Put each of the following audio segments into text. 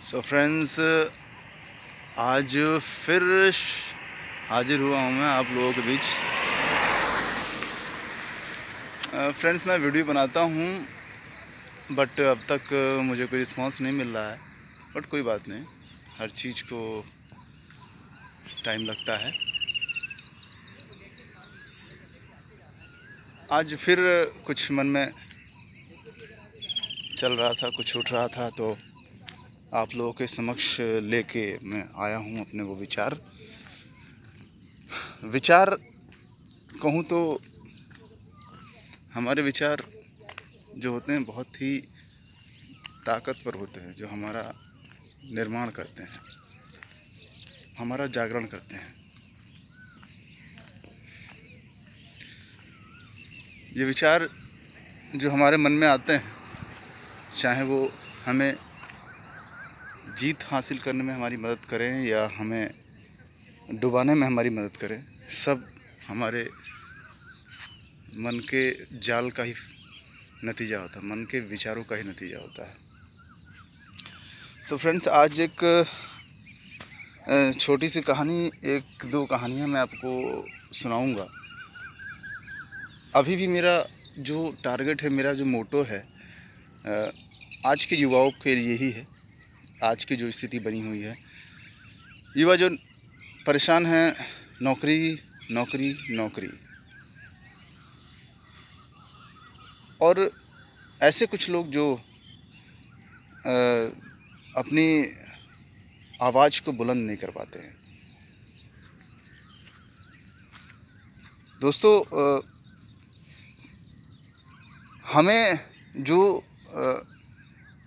So friends, आज फिर हाजिर हुआ हूँ मैं आप लोगों के बीच। फ्रेंड्स, मैं वीडियो बनाता हूँ बट अब तक मुझे कोई रिस्पांस नहीं मिल रहा है। बट कोई बात नहीं, हर चीज़ को टाइम लगता है। आज फिर कुछ मन में चल रहा था, कुछ उठ रहा था, तो आप लोगों के समक्ष लेके मैं आया हूँ अपने वो विचार कहूँ तो हमारे विचार जो होते हैं बहुत ही ताकतवर होते हैं, जो हमारा निर्माण करते हैं, हमारा जागरण करते हैं। ये विचार जो हमारे मन में आते हैं, चाहे वो हमें जीत हासिल करने में हमारी मदद करें या हमें डुबाने में हमारी मदद करें, सब हमारे मन के जाल का ही नतीजा होता है, मन के विचारों का ही नतीजा होता है। तो फ्रेंड्स, आज एक छोटी सी कहानी, एक दो कहानियाँ मैं आपको सुनाऊंगा। अभी भी मेरा जो टारगेट है, मेरा जो मोटो है आज के युवाओं के लिए ही है। आज की जो स्थिति बनी हुई है, युवा जो परेशान हैं, नौकरी नौकरी नौकरी, और ऐसे कुछ लोग जो अपनी आवाज़ को बुलंद नहीं कर पाते हैं। दोस्तों, हमें जो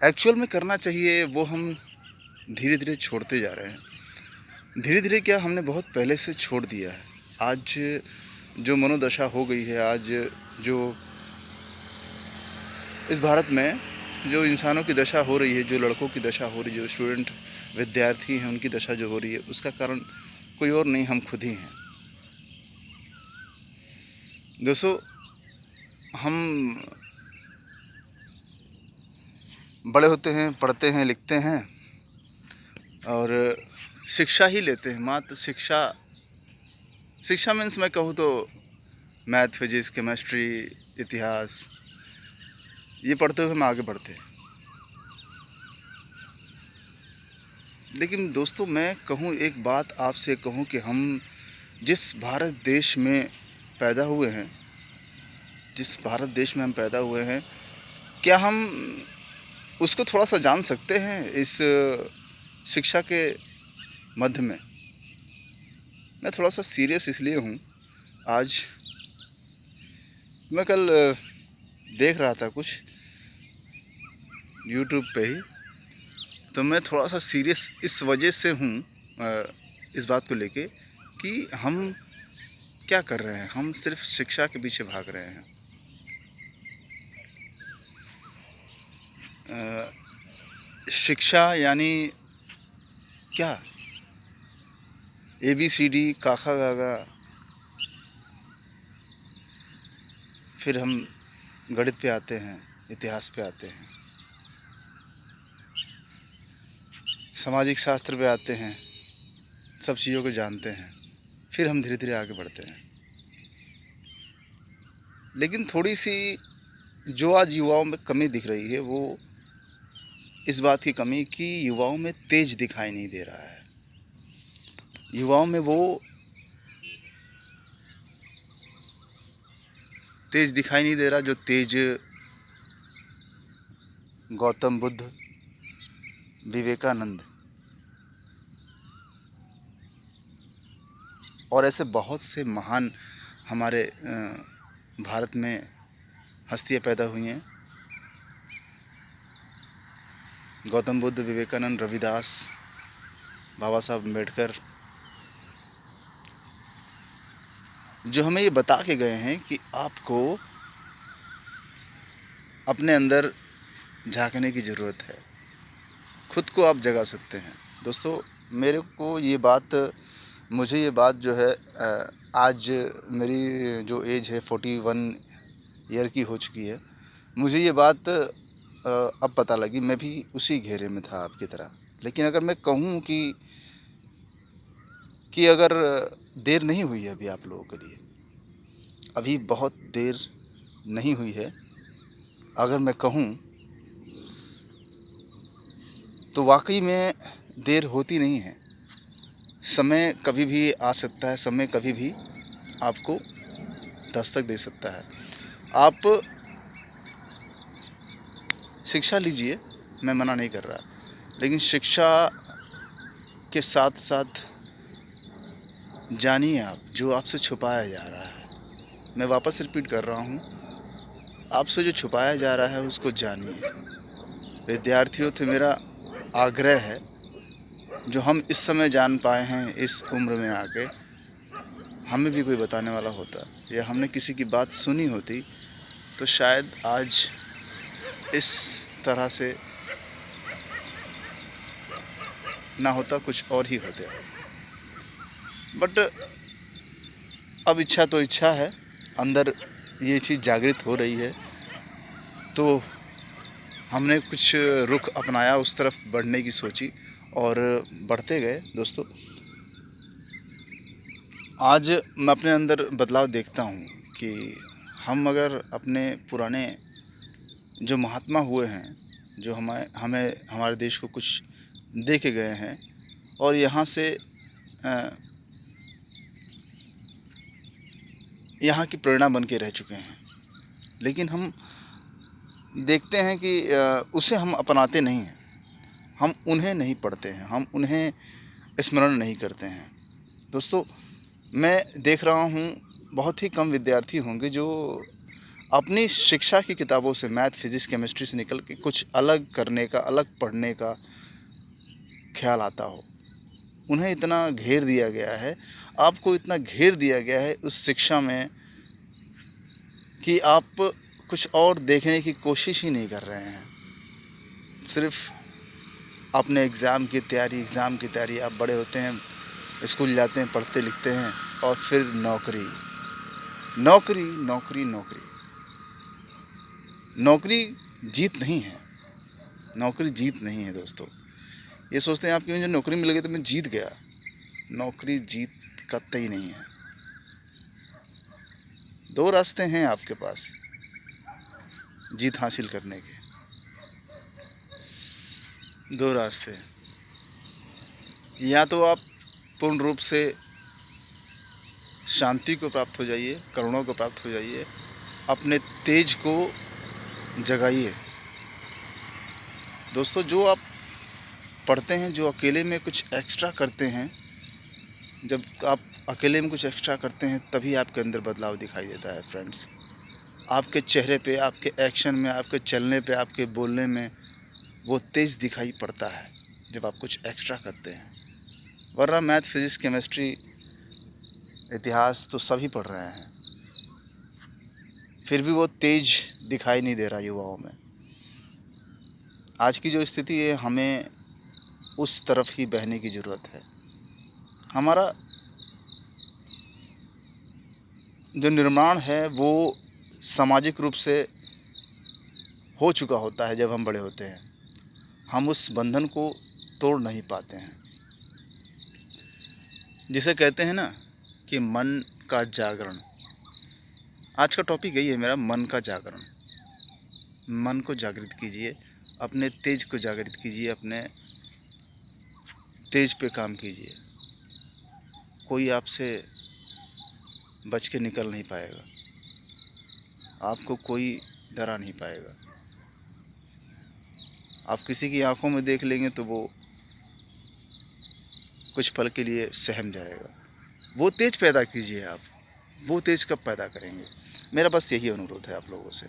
एक्चुअल में करना चाहिए वो हम धीरे धीरे छोड़ते जा रहे हैं। धीरे धीरे क्या, हमने बहुत पहले से छोड़ दिया है। आज जो मनोदशा हो गई है, आज जो इस भारत में जो इंसानों की दशा हो रही है, जो लड़कों की दशा हो रही है, जो स्टूडेंट विद्यार्थी हैं उनकी दशा जो हो रही है, उसका कारण कोई और नहीं, हम खुद ही हैं। दोस्तों, हम बड़े होते हैं, पढ़ते हैं, लिखते हैं और शिक्षा ही लेते हैं। मात्र शिक्षा मीन्स मैं कहूँ तो मैथ, फिजिक्स, केमिस्ट्री, इतिहास, ये पढ़ते हुए हम आगे बढ़ते हैं। लेकिन दोस्तों, मैं कहूँ एक बात आपसे कहूँ कि हम जिस भारत देश में पैदा हुए हैं, जिस भारत देश में हम पैदा हुए हैं, क्या हम उसको थोड़ा सा जान सकते हैं इस शिक्षा के मध्य में? मैं थोड़ा सा सीरियस इसलिए हूँ। आज मैं कल देख रहा था कुछ यूट्यूब पे ही, तो मैं थोड़ा सा सीरियस इस वजह से हूँ इस बात को लेके कि हम क्या कर रहे हैं। हम सिर्फ शिक्षा के पीछे भाग रहे हैं। शिक्षा यानी क्या? ABCD, काखा गागा, फिर हम गणित पे आते हैं, इतिहास पे आते हैं, सामाजिक शास्त्र पे आते हैं, सब चीज़ों को जानते हैं, फिर हम धीरे धीरे आगे बढ़ते हैं। लेकिन थोड़ी सी जो आज युवाओं में कमी दिख रही है, वो इस बात की कमी कि युवाओं में तेज दिखाई नहीं दे रहा है। युवाओं में वो तेज दिखाई नहीं दे रहा जो तेज गौतम बुद्ध, विवेकानंद और ऐसे बहुत से महान हमारे भारत में हस्तियाँ पैदा हुई हैं। गौतम बुद्ध, विवेकानंद, रविदास, बाबा साहब अम्बेडकर, जो हमें ये बता के गए हैं कि आपको अपने अंदर झांकने की ज़रूरत है, खुद को आप जगा सकते हैं। दोस्तों, मुझे ये बात जो है आज मेरी जो एज है 41 ईयर की हो चुकी है। मुझे ये बात अब पता लगी, मैं भी उसी घेरे में था आपकी तरह। लेकिन अगर मैं कहूँ कि अगर देर नहीं हुई है अभी आप लोगों के लिए, अभी बहुत देर नहीं हुई है, अगर मैं कहूँ तो वाक़ई में देर होती नहीं है। समय कभी भी आ सकता है, समय कभी भी आपको दस्तक दे सकता है। आप शिक्षा लीजिए, मैं मना नहीं कर रहा, लेकिन शिक्षा के साथ-साथ जानिए आप जो आपसे छुपाया जा रहा है। मैं वापस रिपीट कर रहा हूँ, आपसे जो छुपाया जा रहा है उसको जानिए। विद्यार्थियों से मेरा आग्रह है, जो हम इस समय जान पाए हैं इस उम्र में आके, हमें भी कोई बताने वाला होता या हमने किसी की बात सुनी होती तो शायद आज इस तरह से ना होता, कुछ और ही होते। बट अब इच्छा तो इच्छा है, अंदर ये चीज़ जागृत हो रही है, तो हमने कुछ रुख अपनाया, उस तरफ बढ़ने की सोची और बढ़ते गए। दोस्तों, आज मैं अपने अंदर बदलाव देखता हूँ कि हम अगर अपने पुराने जो महात्मा हुए हैं, जो हमें हमारे देश को कुछ दे के गए हैं और यहाँ से यहाँ की प्रेरणा बन के रह चुके हैं, लेकिन हम देखते हैं कि उसे हम अपनाते नहीं हैं, हम उन्हें नहीं पढ़ते हैं, हम उन्हें स्मरण नहीं करते हैं। दोस्तों, मैं देख रहा हूँ बहुत ही कम विद्यार्थी होंगे जो अपनी शिक्षा की किताबों से, मैथ, फिज़िक्स, केमिस्ट्री से निकल के कुछ अलग करने का, अलग पढ़ने का ख़्याल आता हो। उन्हें इतना घेर दिया गया है, आपको इतना घेर दिया गया है उस शिक्षा में कि आप कुछ और देखने की कोशिश ही नहीं कर रहे हैं। सिर्फ़ अपने एग्ज़ाम की तैयारी, आप बड़े होते हैं, स्कूल जाते हैं, पढ़ते लिखते हैं और फिर नौकरी, नौकरी, नौकरी, नौकरी। नौकरी जीत नहीं है, नौकरी जीत नहीं है दोस्तों। ये सोचते हैं आप कि मुझे नौकरी मिल गई तो मैं जीत गया। नौकरी जीत कतई नहीं है। 2 रास्ते हैं आपके पास जीत हासिल करने के, 2 रास्ते। या तो आप पूर्ण रूप से शांति को प्राप्त हो जाइए, करुणा को प्राप्त हो जाइए, अपने तेज को जगाइए। दोस्तों, जो आप पढ़ते हैं, जो अकेले में कुछ एक्स्ट्रा करते हैं, जब आप अकेले में कुछ एक्स्ट्रा करते हैं तभी आपके अंदर बदलाव दिखाई देता है फ्रेंड्स। आपके चेहरे पे, आपके एक्शन में, आपके चलने पे, आपके बोलने में वो तेज़ दिखाई पड़ता है जब आप कुछ एक्स्ट्रा करते हैं। वरना मैथ, फिज़िक्स, केमिस्ट्री, इतिहास तो सभी पढ़ रहे हैं, फिर भी वो तेज दिखाई नहीं दे रहा युवाओं में। आज की जो स्थिति है, हमें उस तरफ ही बहने की ज़रूरत है। हमारा जो निर्माण है वो सामाजिक रूप से हो चुका होता है। जब हम बड़े होते हैं, हम उस बंधन को तोड़ नहीं पाते हैं, जिसे कहते हैं ना कि मन का जागरण। आज का टॉपिक यही है मेरा, मन का जागरण। मन को जागृत कीजिए, अपने तेज को जागृत कीजिए, अपने तेज पे काम कीजिए। कोई आपसे बच के निकल नहीं पाएगा, आपको कोई डरा नहीं पाएगा। आप किसी की आंखों में देख लेंगे तो वो कुछ पल के लिए सहम जाएगा। वो तेज पैदा कीजिए आप। वो तेज कब पैदा करेंगे? मेरा बस यही अनुरोध है आप लोगों से।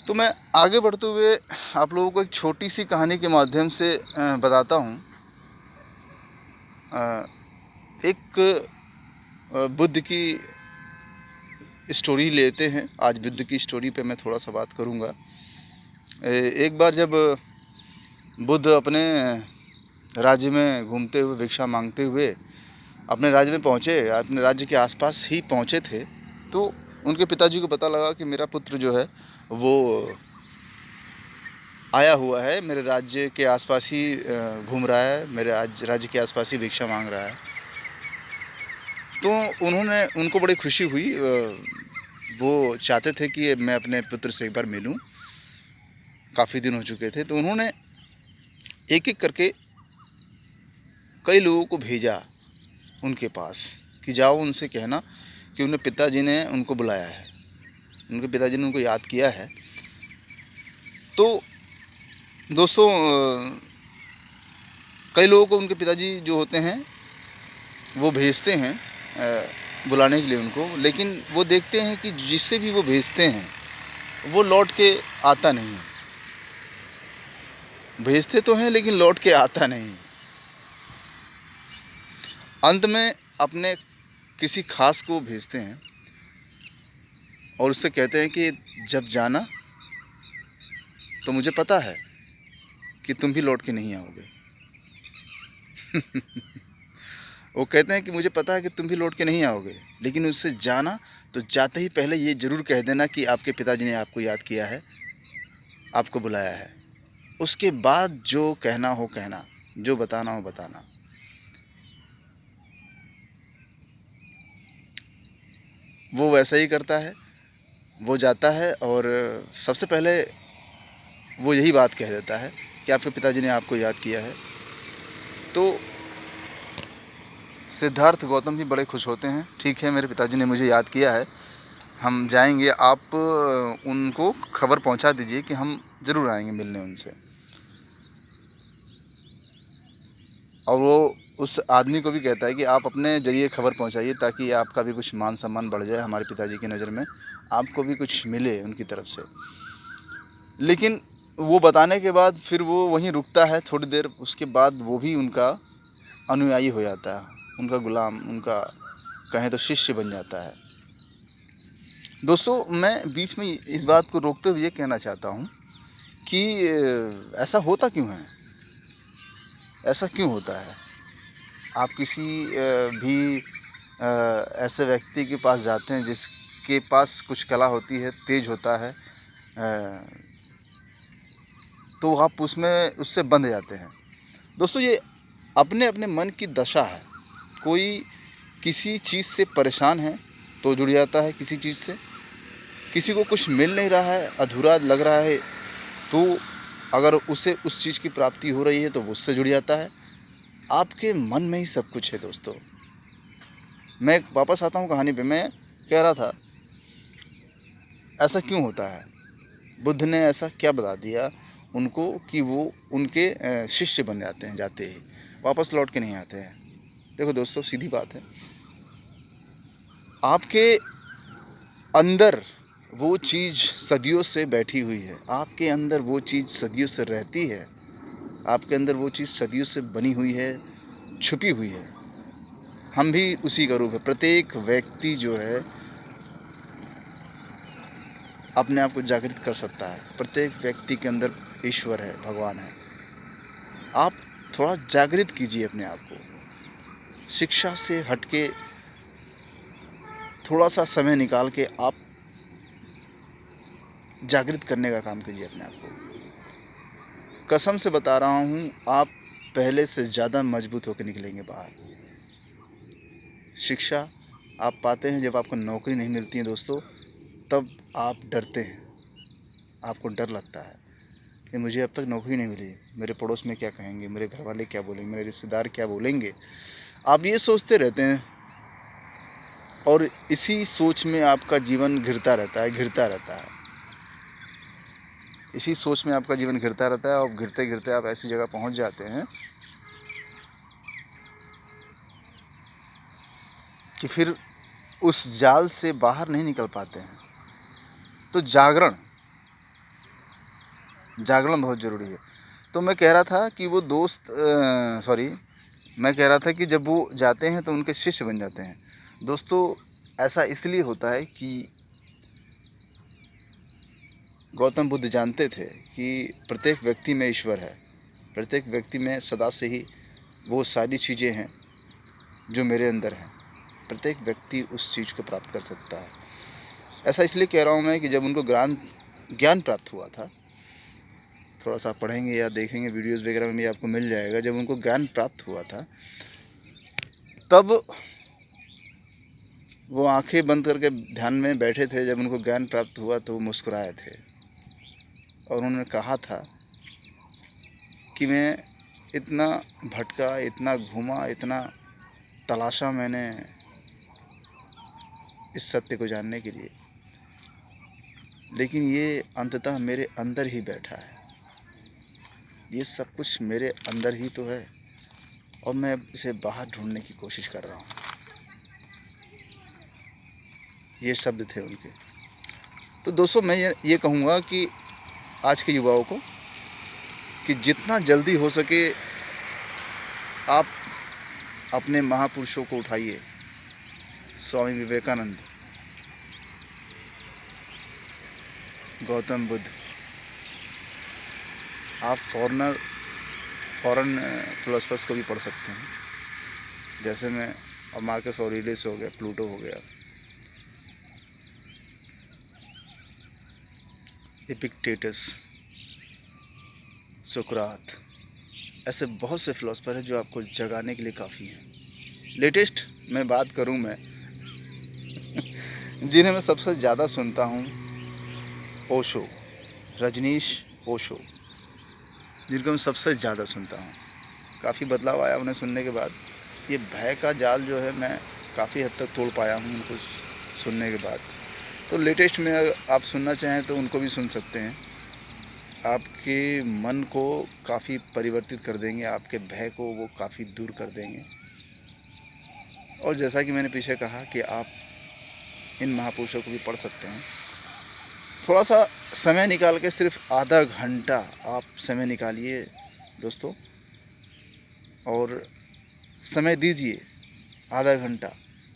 तो मैं आगे बढ़ते हुए आप लोगों को एक छोटी सी कहानी के माध्यम से बताता हूँ। एक बुद्ध की स्टोरी लेते हैं। आज बुद्ध की स्टोरी पे मैं थोड़ा सा बात करूँगा। एक बार जब बुद्ध अपने राज्य में घूमते हुए, भिक्षा मांगते हुए अपने राज्य में पहुँचे, अपने राज्य के आसपास ही पहुँचे थे, तो उनके पिताजी को पता लगा कि मेरा पुत्र जो है वो आया हुआ है, मेरे राज्य के आसपास ही घूम रहा है, मेरे राज्य के आसपास ही भिक्षा मांग रहा है। तो उनको बड़ी खुशी हुई। वो चाहते थे कि मैं अपने पुत्र से एक बार मिलूं, काफ़ी दिन हो चुके थे। तो उन्होंने एक एक करके कई लोगों को भेजा उनके पास कि जाओ उनसे कहना कि उन्हें पिताजी ने उनको बुलाया है, उनके पिताजी ने उनको याद किया है। तो दोस्तों, कई लोगों को उनके पिताजी जो होते हैं वो भेजते हैं बुलाने के लिए उनको, लेकिन वो देखते हैं कि जिससे भी वो भेजते हैं वो लौट के आता नहीं है। भेजते तो हैं लेकिन लौट के आता नहीं। अंत में अपने किसी खास को भेजते हैं और उससे कहते हैं कि जब जाना तो मुझे पता है कि तुम भी लौट के नहीं आओगे। वो कहते हैं कि मुझे पता है कि तुम भी लौट के नहीं आओगे, लेकिन उससे जाना तो जाते ही पहले ये ज़रूर कह देना कि आपके पिताजी ने आपको याद किया है, आपको बुलाया है। उसके बाद जो कहना हो कहना, जो बताना हो बताना। वो वैसा ही करता है। वो जाता है और सबसे पहले वो यही बात कह देता है कि आपके पिताजी ने आपको याद किया है। तो सिद्धार्थ गौतम भी बड़े खुश होते हैं। ठीक है, मेरे पिताजी ने मुझे याद किया है, हम जाएंगे, आप उनको खबर पहुंचा दीजिए कि हम ज़रूर आएंगे मिलने उनसे। और वो उस आदमी को भी कहता है कि आप अपने ज़रिए खबर पहुंचाइए ताकि आपका भी कुछ मान सम्मान बढ़ जाए, हमारे पिताजी की नज़र में आपको भी कुछ मिले उनकी तरफ से। लेकिन वो बताने के बाद फिर वो वहीं रुकता है थोड़ी देर, उसके बाद वो भी उनका अनुयायी हो जाता है, उनका गुलाम, उनका कहें तो शिष्य बन जाता है। दोस्तों, मैं बीच में इस बात को रोकते हुए ये कहना चाहता हूँ कि ऐसा होता क्यों है, ऐसा क्यों होता है। आप किसी भी ऐसे व्यक्ति के पास जाते हैं जिसके पास कुछ कला होती है, तेज होता है, तो आप उसमें उससे बंध जाते हैं। दोस्तों, ये अपने अपने मन की दशा है। कोई किसी चीज़ से परेशान है तो जुड़ जाता है किसी चीज़ से, किसी को कुछ मिल नहीं रहा है, अधूरा लग रहा है, तो अगर उसे उस चीज़ की प्राप्ति हो रही है तो वो उससे जुड़ जाता है। आपके मन में ही सब कुछ है दोस्तों। मैं वापस आता हूँ कहानी पे। मैं कह रहा था, ऐसा क्यों होता है, बुद्ध ने ऐसा क्या बता दिया उनको कि वो उनके शिष्य बन जाते हैं, जाते ही वापस लौट के नहीं आते हैं। देखो दोस्तों, सीधी बात है, आपके अंदर वो चीज़ सदियों से बैठी हुई है, आपके अंदर वो चीज़ सदियों से रहती है, आपके अंदर वो चीज़ सदियों से बनी हुई है, छुपी हुई है। हम भी उसी का रूप है। प्रत्येक व्यक्ति जो है अपने आप को जागृत कर सकता है। प्रत्येक व्यक्ति के अंदर ईश्वर है, भगवान है। आप थोड़ा जागृत कीजिए अपने आप को, शिक्षा से हटके थोड़ा सा समय निकाल के आप जागृत करने का काम कीजिए अपने आप को। कसम से बता रहा हूँ, आप पहले से ज़्यादा मजबूत होकर निकलेंगे बाहर। शिक्षा आप पाते हैं जब आपको नौकरी नहीं मिलती है दोस्तों, तब आप डरते हैं, आपको डर लगता है कि मुझे अब तक नौकरी नहीं मिली, मेरे पड़ोस में क्या कहेंगे, मेरे घर वाले क्या बोलेंगे, मेरे रिश्तेदार क्या बोलेंगे। आप ये सोचते रहते हैं और इसी सोच में आपका जीवन घिरता रहता है, घिरता रहता है। इसी सोच में आपका जीवन घिरता रहता है और घिरते घिरते आप ऐसी जगह पहुंच जाते हैं कि फिर उस जाल से बाहर नहीं निकल पाते हैं। तो जागरण बहुत ज़रूरी है। तो मैं कह रहा था कि वो दोस्त मैं कह रहा था कि जब वो जाते हैं तो उनके शिष्य बन जाते हैं। दोस्तों, ऐसा इसलिए होता है कि गौतम बुद्ध जानते थे कि प्रत्येक व्यक्ति में ईश्वर है, प्रत्येक व्यक्ति में सदा से ही वो सारी चीज़ें हैं जो मेरे अंदर हैं। प्रत्येक व्यक्ति उस चीज़ को प्राप्त कर सकता है। ऐसा इसलिए कह रहा हूँ मैं कि जब उनको ज्ञान प्राप्त हुआ था थोड़ा-सा पढ़ेंगे या देखेंगे वीडियोज़ वगैरह में भी आपको मिल जाएगा। जब उनको ज्ञान प्राप्त हुआ था, तब वो आँखें बंद करके ध्यान में बैठे थे। जब उनको ज्ञान प्राप्त हुआ तो वो मुस्कुराए थे और उन्होंने कहा था कि मैं इतना भटका, इतना घूमा, इतना तलाशा मैंने इस सत्य को जानने के लिए, लेकिन ये अंततः मेरे अंदर ही बैठा है। ये सब कुछ मेरे अंदर ही तो है और मैं इसे बाहर ढूँढने की कोशिश कर रहा हूँ। ये शब्द थे उनके। तो दोस्तों, मैं ये कहूँगा कि आज के युवाओं को कि जितना जल्दी हो सके आप अपने महापुरुषों को उठाइए। स्वामी विवेकानंद, गौतम बुद्ध। आप फॉरेन फिलोसफर्स को भी पढ़ सकते हैं, जैसे मैं अब मार्कस ऑरेलियस हो गया, प्लूटो हो गया, एपिक्टेटस, सुकरात। ऐसे बहुत से फिलोसफर हैं जो आपको जगाने के लिए काफ़ी हैं। लेटेस्ट मैं बात करूं, मैं जिन्हें मैं सबसे ज़्यादा सुनता हूं, ओशो, रजनीश ओशो, जिनको मैं सबसे ज़्यादा सुनता हूं। काफ़ी बदलाव आया उन्हें सुनने के बाद। ये भय का जाल जो है मैं काफ़ी हद तक तोड़ पाया हूं उनको सुनने के बाद। तो लेटेस्ट में अगर आप सुनना चाहें तो उनको भी सुन सकते हैं। आपके मन को काफ़ी परिवर्तित कर देंगे, आपके भय को वो काफ़ी दूर कर देंगे। और जैसा कि मैंने पीछे कहा कि आप इन महापुरुषों को भी पढ़ सकते हैं। थोड़ा सा समय निकाल के, सिर्फ आधा घंटा आप समय निकालिए दोस्तों, और समय दीजिए आधा घंटा।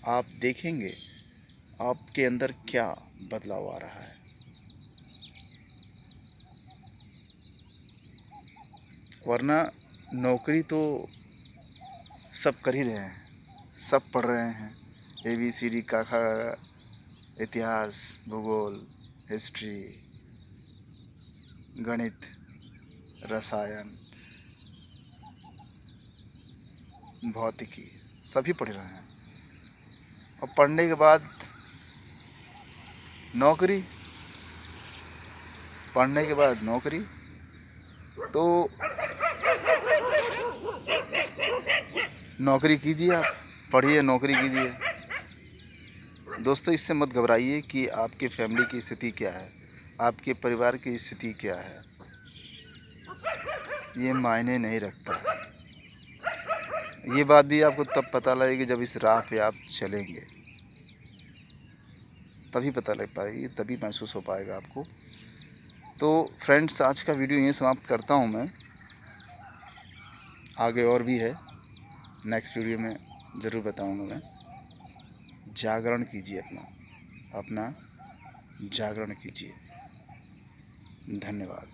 आप देखेंगे आपके अंदर क्या बदलाव आ रहा है। वरना नौकरी तो सब कर ही रहे हैं, सब पढ़ रहे हैं, ABCD का खा, इतिहास, भूगोल, हिस्ट्री, गणित, रसायन, भौतिकी, सभी पढ़ रहे हैं। और पढ़ने के बाद नौकरी, पढ़ने के बाद नौकरी, तो नौकरी कीजिए आप, पढ़िए, नौकरी कीजिए। दोस्तों, इससे मत घबराइए कि आपकी फैमिली की स्थिति क्या है, आपके परिवार की स्थिति क्या है। ये मायने नहीं रखता है। ये बात भी आपको तब पता लगेगी जब इस राह पे आप चलेंगे, तभी पता लग पाएगी, तभी महसूस हो पाएगा आपको। तो फ्रेंड्स, आज का वीडियो यहीं समाप्त करता हूँ मैं। आगे और भी है, नेक्स्ट वीडियो में ज़रूर बताऊँगा मैं। जागरण कीजिए, अपना जागरण कीजिए। धन्यवाद।